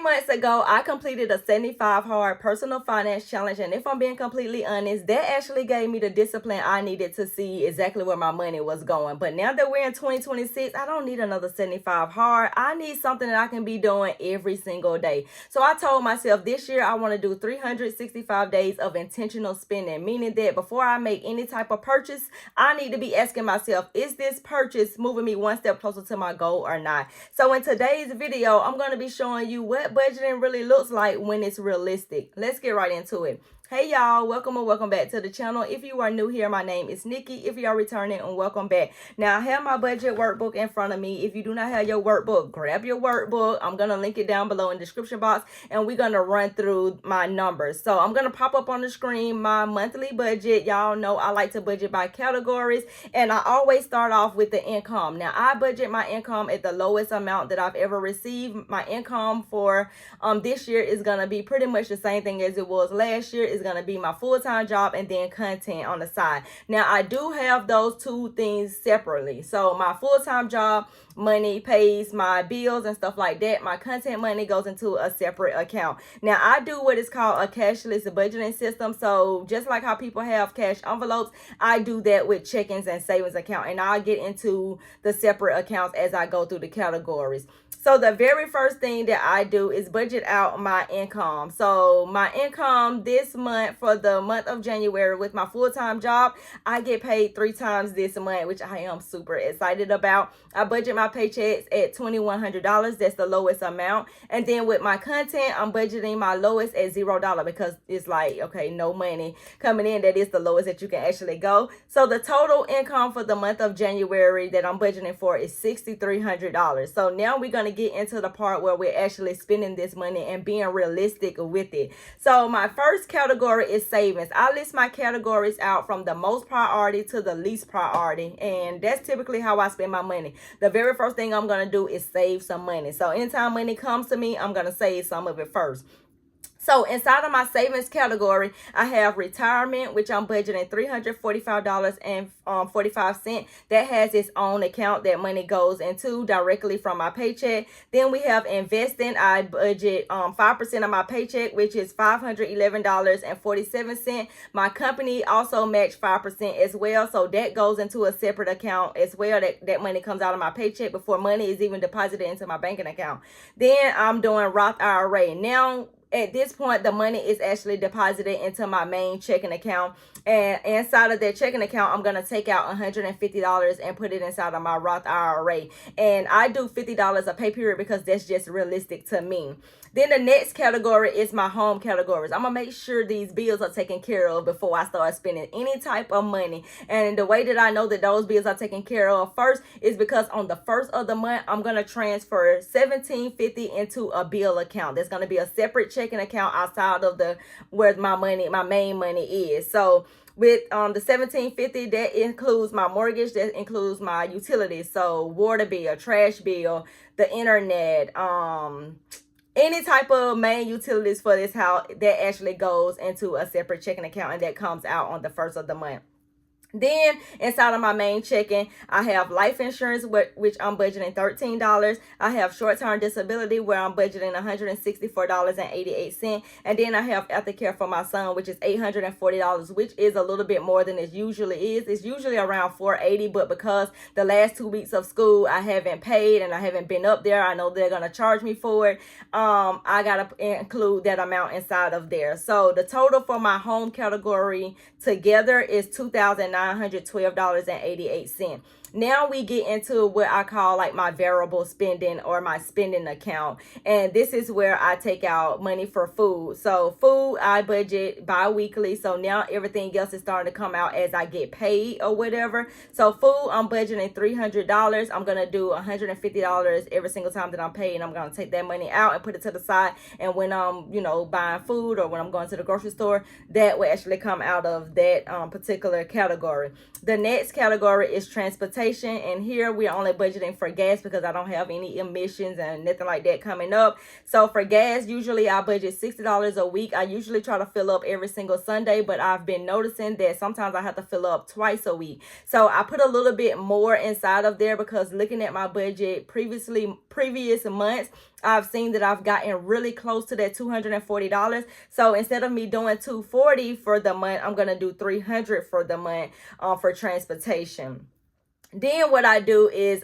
months ago, I completed a 75 hard personal finance challenge. And if I'm being completely honest, that actually gave me the discipline I needed to see exactly where my money was going. But now that we're in 2026, I don't need another 75 hard. I need something that I can be doing every single day. So I told myself this year I want to do 365 days of intentional spending, meaning that before I make any type of purchase, I need to be asking myself, is this purchase moving me one step closer to my goal or not? So in today's video, I'm going to be showing you what budgeting really looks like when it's realistic. Let's get right into it. Hey y'all, welcome or welcome back to the channel. If you are new here, my name is Nikki. If you are returning, and welcome back. Now I have my budget workbook in front of me. If you do not have your workbook, grab your workbook. I'm going to link it down below in the description box, and we're going to run through my numbers. So I'm going to pop up on the screen my monthly budget. Y'all know I like to budget by categories, and I always start off with the income. Now I budget my income at the lowest amount that I've ever received. My income for this year is going to be pretty much the same thing as it was last year. It's going to be my full-time job and then content on the side. Now I do have those two things separately. So my full-time job money pays my bills and stuff like that. My content money goes into a separate account. Now I do what is called a cashless budgeting system. So just like how people have cash envelopes, I do that with checkings and savings account, and I'll get into the separate accounts as I go through the categories. So the very first thing that I do is budget out my income. So my income this month, for the month of January with my full-time job, I get paid 3 times this month, which I am super excited about. I budget my paychecks at $2,100. That's the lowest amount. And then with my content, I'm budgeting my lowest at $0 because it's like, okay, no money coming in. That is the lowest that you can actually go. So the total income for the month of January that I'm budgeting for is $6,300. So now we're going to get into the part where we're actually spending this money and being realistic with it. So my first category is savings. I list my categories out from the most priority to the least priority, and that's typically how I spend my money. The very first thing I'm going to do is save some money. So anytime money comes to me, I'm going to save some of it first. So inside of my savings category, I have retirement, which I'm budgeting $345.45. That has its own account that money goes into directly from my paycheck. Then we have investing. I budget 5% of my paycheck, which is $511.47. My company also matched 5% as well. So that goes into a separate account as well. That money comes out of my paycheck before money is even deposited into my banking account. Then I'm doing Roth IRA. Now, at this point, the money is actually deposited into my main checking account. And inside of that checking account, I'm going to take out $150 and put it inside of my Roth IRA. And I do $50 a pay period because that's just realistic to me. Then the next category is my home categories. I'm going to make sure these bills are taken care of before I start spending any type of money. And the way that I know that those bills are taken care of first is because on the first of the month, I'm going to transfer $1,750 into a bill account. There's going to be a separate checking account outside of the where my main money is. So with the $1,750, that includes my mortgage, that includes my utilities, so water bill, trash bill, the internet, any type of main utilities for this house, that actually goes into a separate checking account, and that comes out on the first of the month. Then inside of my main checking, I have life insurance, which I'm budgeting $13. I have short-term disability, where I'm budgeting $164.88. And then I have aftercare for my son, which is $840, which is a little bit more than it usually is. It's usually around $480, but because the last 2 weeks of school I haven't paid and I haven't been up there, I know they're going to charge me for it. I got to include that amount inside of there. So the total for my home category together is $2,912.88. Now we get into what I call like my variable spending or my spending account. And this is where I take out money for food. So food, I budget bi-weekly. So now everything else is starting to come out as I get paid or whatever. So food, I'm budgeting $300. I'm going to do $150 every single time that I'm paid. And I'm going to take that money out and put it to the side. And when I'm, buying food or when I'm going to the grocery store, that will actually come out of that particular category. The next category is transportation. transportation, and here we're only budgeting for gas because I don't have any emissions and nothing like that coming up. So for gas, usually I budget $60 a week. I usually try to fill up every single Sunday, but I've been noticing that sometimes I have to fill up twice a week. So I put a little bit more inside of there because looking at my budget previous months, I've seen that I've gotten really close to that $240. So instead of me doing $240 for the month, I'm going to do $300 for the month for transportation. Then what I do is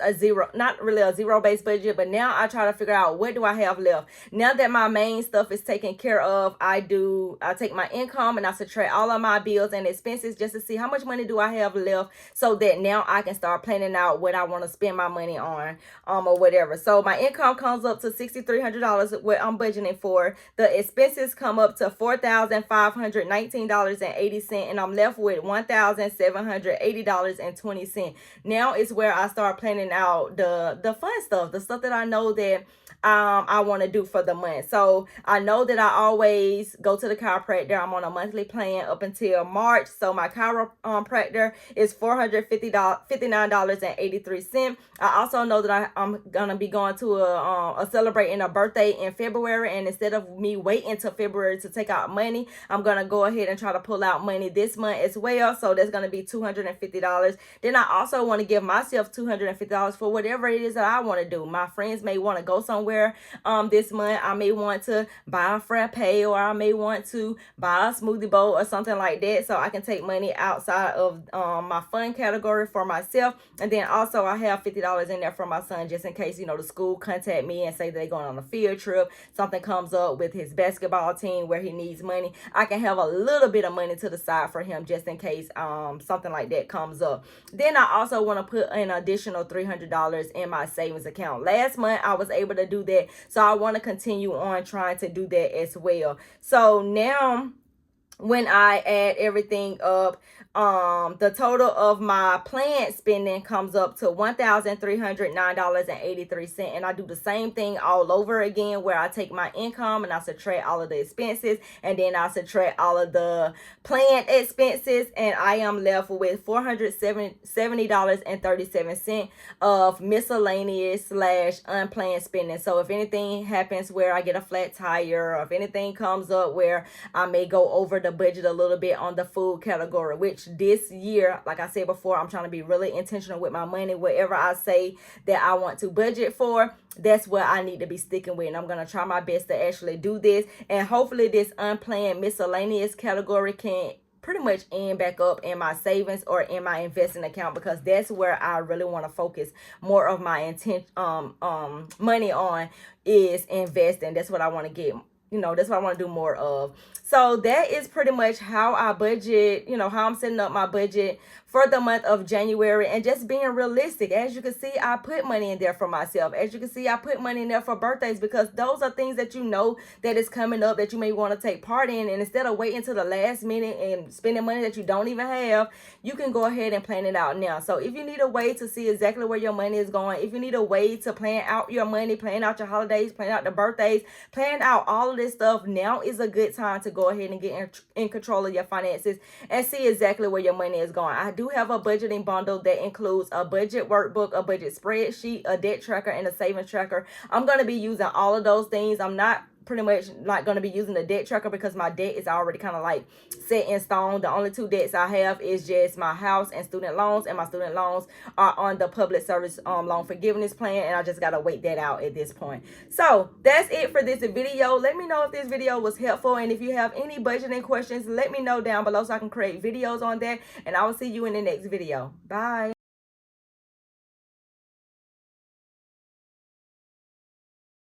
not really a zero-based budget, but now I try to figure out what do I have left. Now that my main stuff is taken care of, I take my income and I subtract all of my bills and expenses just to see how much money do I have left, so that now I can start planning out what I want to spend my money on, or whatever. So my income comes up to $6,300, what I'm budgeting for. The expenses come up to $4,519.80, and I'm left with $1,780.20. Now is where I start planning out the fun stuff, the stuff that I know that I want to do for the month. So I know that I always go to the chiropractor. I'm on a monthly plan up until March. So my chiropractor is $459.83. I also know that I'm gonna be going to celebrating a birthday in February, and instead of me waiting till February to take out money, I'm gonna go ahead and try to pull out money this month as well. So that's gonna be $250. Then I also want to give myself $250 for whatever it is that I want to do. My friends may want to go somewhere this month. I may want to buy a frappe, or I may want to buy a smoothie bowl or something like that, so I can take money outside of my fun category for myself. And then also I have $50 in there for my son, just in case, the school contact me and say they're going on a field trip, something comes up with his basketball team where he needs money. I can have a little bit of money to the side for him just in case something like that comes up. Then I also want to put an additional $300 in my savings account. Last month I was able to do that, so I want to continue on trying to do that as well. So now when I add everything up, the total of my planned spending comes up to $1,309.83, and I do the same thing all over again, where I take my income and I subtract all of the expenses, and then I subtract all of the planned expenses, and I am left with $470.37 of miscellaneous / unplanned spending. So if anything happens where I get a flat tire, or if anything comes up where I may go over the budget a little bit on the food category, which this year, like I said before, I'm trying to be really intentional with my money. Whatever I say that I want to budget for, that's what I need to be sticking with, and I'm going to try my best to actually do this, and hopefully this unplanned miscellaneous category can pretty much end back up in my savings or in my investing account, because that's where I really want to focus more of my money on, is investing. That's what I want to get, that's what I want to do more of. So that is pretty much how I budget, how I'm setting up my budget for the month of January, and just being realistic. As you can see, I put money in there for myself. As you can see, I put money in there for birthdays, because those are things that that is coming up that you may want to take part in. And instead of waiting till the last minute and spending money that you don't even have, you can go ahead and plan it out now. So if you need a way to see exactly where your money is going, if you need a way to plan out your money, plan out your holidays, plan out the birthdays, plan out all of this stuff, now is a good time to go ahead and get in control of your finances and see exactly where your money is going. I do have a budgeting bundle that includes a budget workbook, a budget spreadsheet, a debt tracker, and a savings tracker. I'm going to be using all of those things. I'm pretty much not going to be using the debt tracker because my debt is already kind of like set in stone. The only two debts I have is just my house and student loans, and my student loans are on the public service loan forgiveness plan, and I just got to wait that out at this point. So that's it for this video. Let me know if this video was helpful, and if you have any budgeting questions, let me know down below so I can create videos on that, and I will see you in the next video. Bye.